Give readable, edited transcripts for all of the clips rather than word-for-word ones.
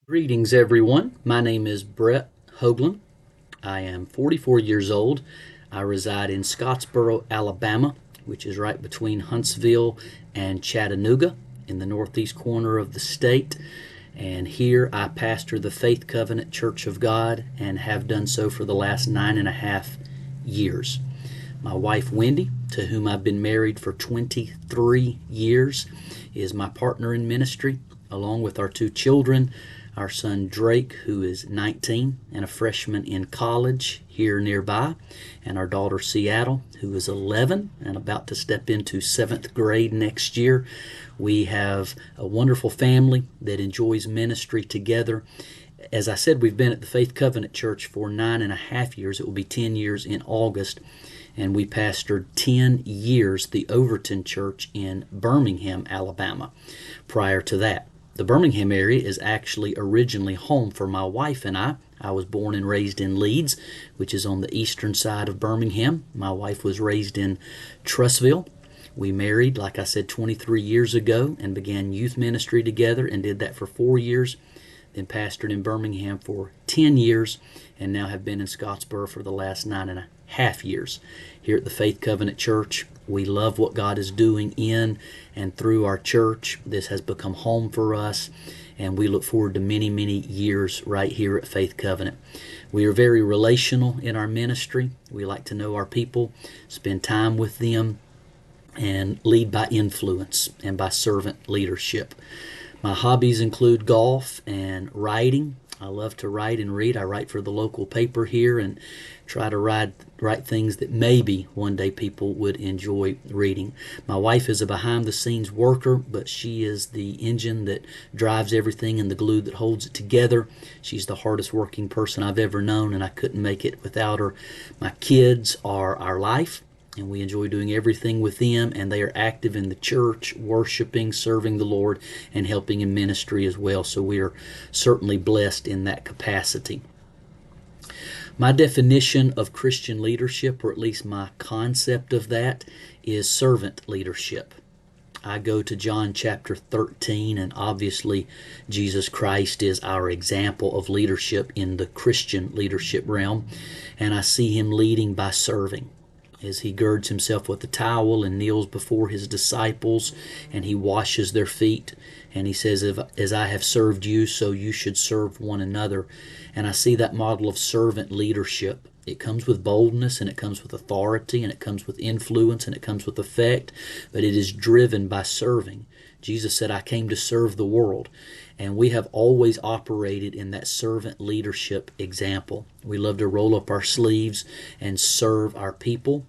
Greetings, everyone. My name is Brett Hoagland. I am 44 years old. I reside in Scottsboro, Alabama, which is right between Huntsville and Chattanooga in the northeast corner of the state. And here I pastor the Faith Covenant Church of God and have done so for the last 9.5 years. My wife, Wendy, to whom I've been married for 23 years, is my partner in ministry, along with our two children, our son Drake, who is 19 and a freshman in college here nearby, and our daughter Seattle, who is 11 and about to step into 7th grade next year. We have a wonderful family that enjoys ministry together. As I said, we've been at the Faith Covenant Church for 9.5 years. It will be 10 years in August. And we pastored 10 years the Overton Church in Birmingham, Alabama, prior to that. The Birmingham area is actually originally home for my wife and I. I was born and raised in Leeds, which is on the eastern side of Birmingham. My wife was raised in Trussville. We married, like I said, 23 years ago and began youth ministry together and did that for 4 years. Then pastored in Birmingham for 10 years and now have been in Scottsboro for the last 9.5 years. Here at the Faith Covenant Church, we love what God is doing in and through our church. This has become home for us, and we look forward to many, many years right here at Faith Covenant. We are very relational in our ministry. We like to know our people, spend time with them, and lead by influence and by servant leadership. My hobbies include golf and writing. I love to write and read. I write for the local paper here and try to write things that maybe one day people would enjoy reading. My wife is a behind-the-scenes worker, but she is the engine that drives everything and the glue that holds it together. She's the hardest working person I've ever known, and I couldn't make it without her. My kids are our life, and we enjoy doing everything with them, and they are active in the church, worshiping, serving the Lord, and helping in ministry as well. So we are certainly blessed in that capacity. My definition of Christian leadership, or at least my concept of that, is servant leadership. I go to John chapter 13, and obviously Jesus Christ is our example of leadership in the Christian leadership realm, and I see him leading by serving, as he girds himself with a towel and kneels before his disciples and he washes their feet, and he says, as I have served you, so you should serve one another. And I see that model of servant leadership. It comes with boldness, and it comes with authority, and it comes with influence, and it comes with effect, but it is driven by serving. Jesus said, I came to serve the world. And we have always operated in that servant leadership example. We love to roll up our sleeves and serve our people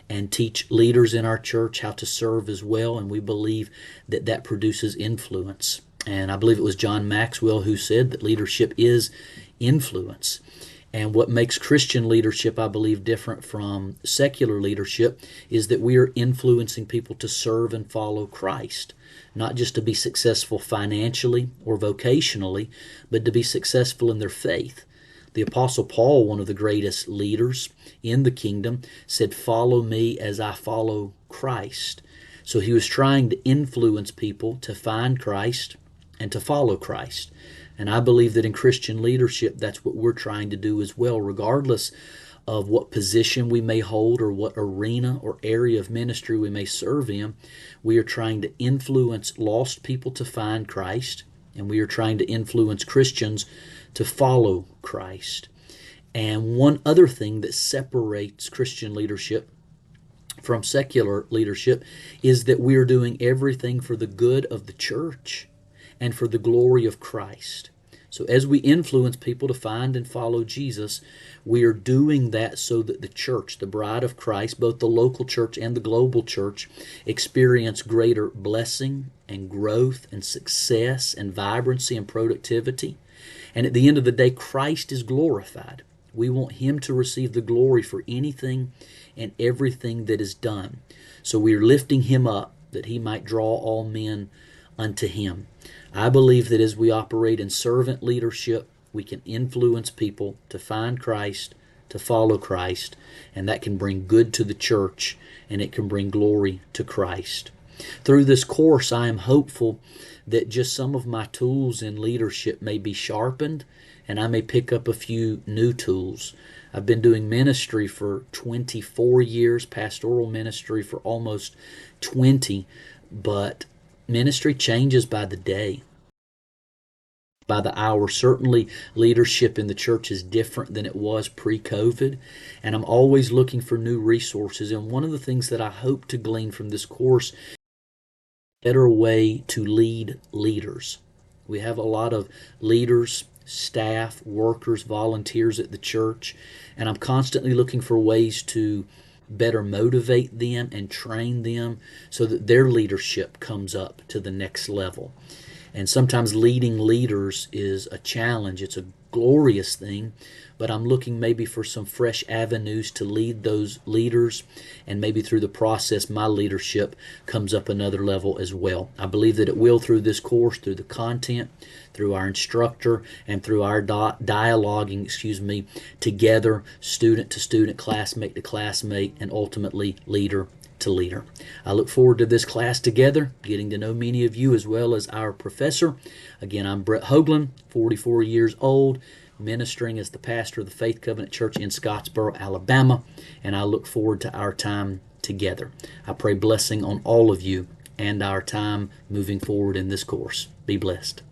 and teach leaders in our church how to serve as well. And we believe that that produces influence. And I believe it was John Maxwell who said that leadership is influence. And what makes Christian leadership, I believe, different from secular leadership is that we are influencing people to serve and follow Christ. Not just to be successful financially or vocationally, but to be successful in their faith. The Apostle Paul, one of the greatest leaders in the kingdom, said, follow me as I follow Christ. So he was trying to influence people to find Christ and to follow Christ. And I believe that in Christian leadership, that's what we're trying to do as well, regardless of what position we may hold or what arena or area of ministry we may serve in. We are trying to influence lost people to find Christ, and we are trying to influence Christians to follow Christ. And one other thing that separates Christian leadership from secular leadership is that we are doing everything for the good of the church and for the glory of Christ. So as we influence people to find and follow Jesus, we are doing that so that the church, the bride of Christ, both the local church and the global church, experience greater blessing and growth and success and vibrancy and productivity. And at the end of the day, Christ is glorified. We want him to receive the glory for anything and everything that is done. So we are lifting him up that he might draw all men unto him. I believe that as we operate in servant leadership, we can influence people to find Christ, to follow Christ, and that can bring good to the church, and it can bring glory to Christ. Through this course, I am hopeful that just some of my tools in leadership may be sharpened and I may pick up a few new tools. I've been doing ministry for 24 years, pastoral ministry for almost 20, but ministry changes by the day, by the hour. Certainly, leadership in the church is different than it was pre-COVID, and I'm always looking for new resources. And one of the things that I hope to glean from this course, better way to lead leaders. We have a lot of leaders, staff, workers, volunteers at the church, and I'm constantly looking for ways to better motivate them and train them so that their leadership comes up to the next level. And sometimes leading leaders is a challenge. It's a glorious thing, but I'm looking maybe for some fresh avenues to lead those leaders, and maybe through the process my leadership comes up another level as well. I believe that it will through this course, through the content, through our instructor, and through our dialoguing, together, student to student, classmate to classmate, and ultimately leader to leader. I look forward to this class together, getting to know many of you as well as our professor. Again, I'm Brett Hoagland, 44 years old, ministering as the pastor of the Faith Covenant Church in Scottsboro, Alabama, and I look forward to our time together. I pray blessing on all of you and our time moving forward in this course. Be blessed.